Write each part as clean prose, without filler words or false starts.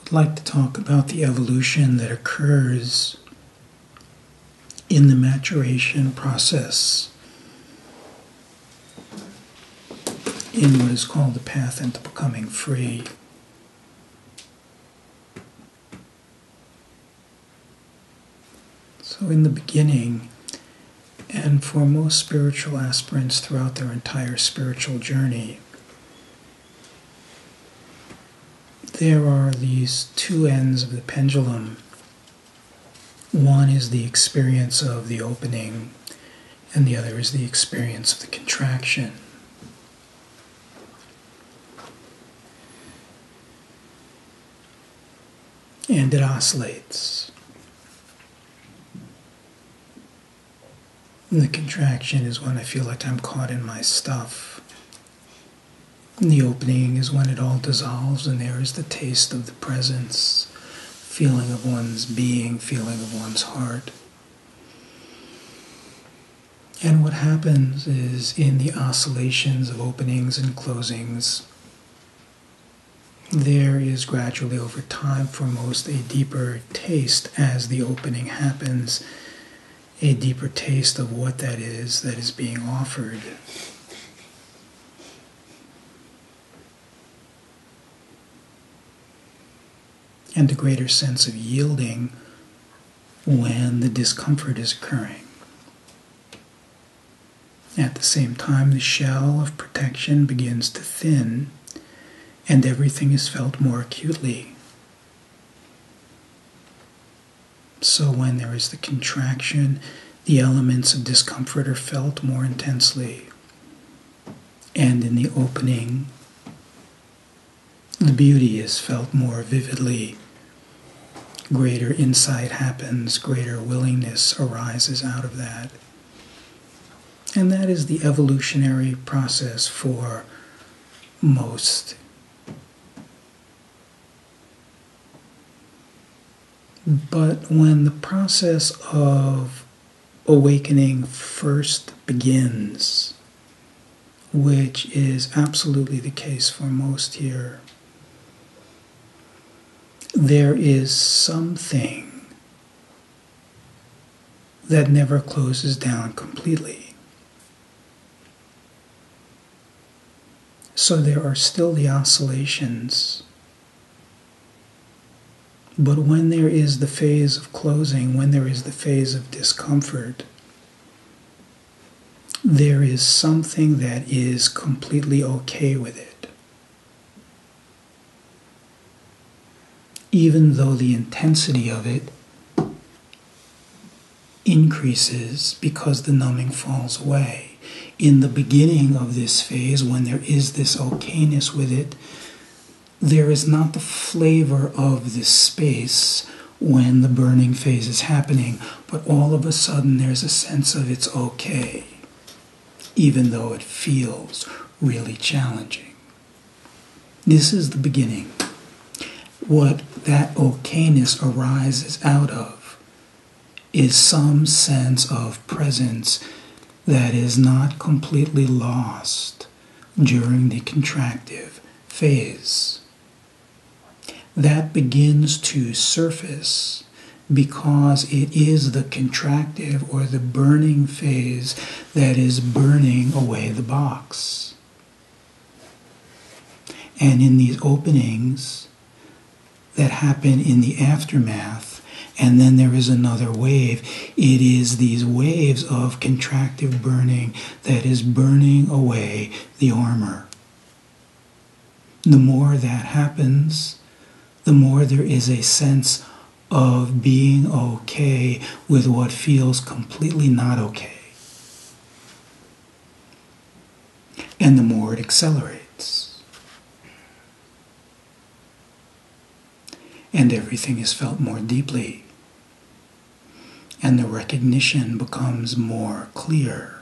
I'd like to talk about the evolution that occurs in the maturation process in what is called the path into becoming free. So in the beginning, and for most spiritual aspirants throughout their entire spiritual journey, there are these two ends of the pendulum. One is the experience of the opening, and the other is the experience of the contraction. And it oscillates. And the contraction is when I feel like I'm caught in my stuff. And the opening is when it all dissolves and there is the taste of the presence, feeling of one's being, feeling of one's heart. And what happens is in the oscillations of openings and closings, there is gradually over time for most a deeper taste as the opening happens, a deeper taste of what that is being offered. And a greater sense of yielding when the discomfort is occurring. At the same time, the shell of protection begins to thin, and everything is felt more acutely. So when there is the contraction, the elements of discomfort are felt more intensely. And in the opening, the beauty is felt more vividly. Greater insight happens, greater willingness arises out of that. And that is the evolutionary process for most. But when the process of awakening first begins, which is absolutely the case for most here, there is something that never closes down completely. So there are still the oscillations. But when there is the phase of closing, when there is the phase of discomfort, there is something that is completely okay with it. Even though the intensity of it increases because the numbing falls away. In the beginning of this phase, when there is this okayness with it, there is not the flavor of this space when the burning phase is happening, but all of a sudden there's a sense of it's okay, even though it feels really challenging. This is the beginning. What that okayness arises out of is some sense of presence that is not completely lost during the contractive phase. That begins to surface because it is the contractive or the burning phase that is burning away the box. And in these openings that happen in the aftermath, and then there is another wave, it is these waves of contractive burning that is burning away the armor. The more that happens, the more there is a sense of being okay with what feels completely not okay. And the more it accelerates. And everything is felt more deeply. And the recognition becomes more clear.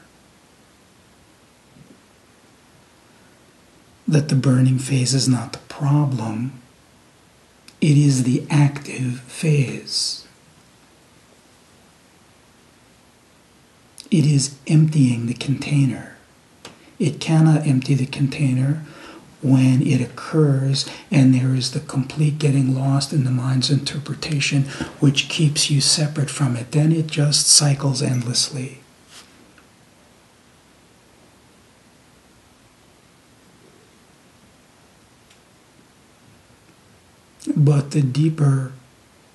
That the burning phase is not the problem. It is the active phase. It is emptying the container. It cannot empty the container when it occurs, and there is the complete getting lost in the mind's interpretation, which keeps you separate from it. Then it just cycles endlessly. But the deeper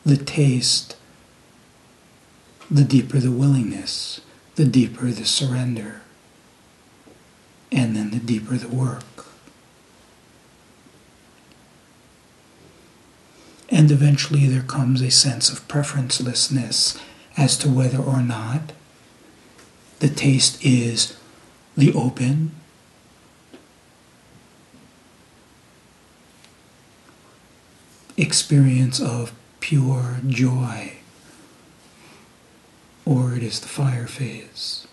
the taste, the deeper the willingness, the deeper the surrender, and then the deeper the work. And eventually there comes a sense of preferencelessness as to whether or not the taste is the open, experience of pure joy, or it is the fire phase.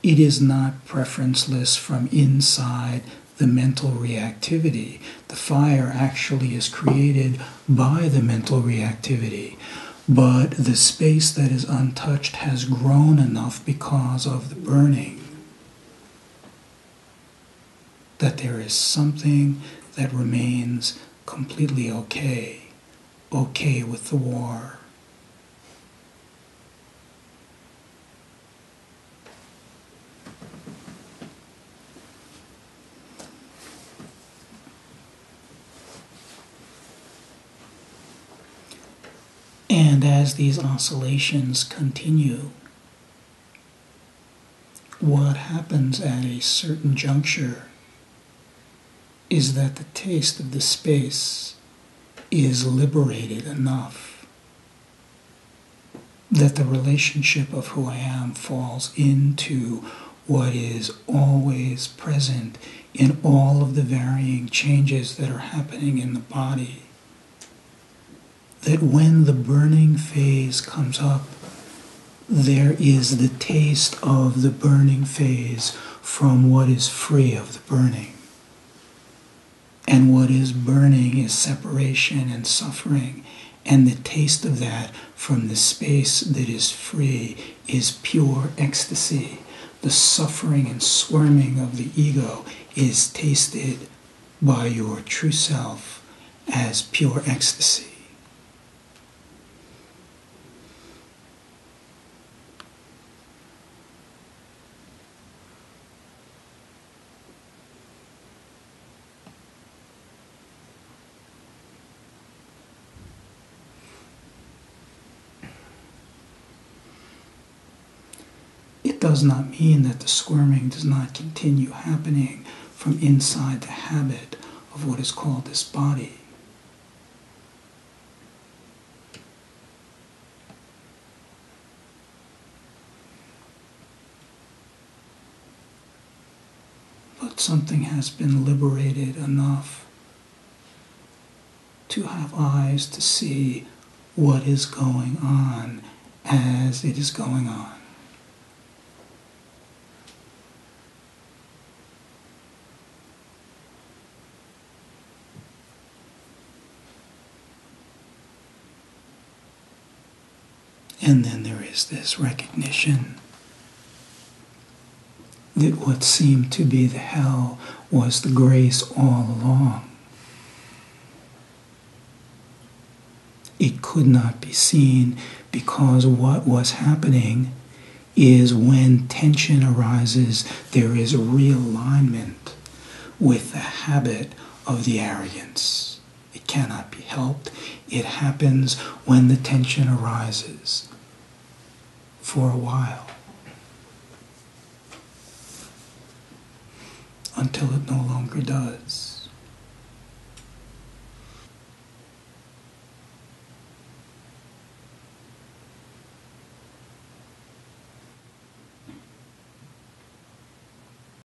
It is not preferenceless from inside the mental reactivity. The fire actually is created by the mental reactivity, but the space that is untouched has grown enough because of the burning that there is something that remains completely okay with the war. And as these oscillations continue, what happens at a certain juncture is that the taste of the space is liberated enough that the relationship of who I am falls into what is always present in all of the varying changes that are happening in the body. That when the burning phase comes up, there is the taste of the burning phase from what is free of the burning. And what is burning is separation and suffering, and the taste of that from the space that is free is pure ecstasy. The suffering and squirming of the ego is tasted by your true self as pure ecstasy. It does not mean that the squirming does not continue happening from inside the habit of what is called this body. But something has been liberated enough to have eyes to see what is going on as it is going on. And then there is this recognition that what seemed to be the hell was the grace all along. It could not be seen because what was happening is when tension arises, there is a realignment with the habit of the arrogance. It cannot be helped. It happens when the tension arises for a while, until it no longer does.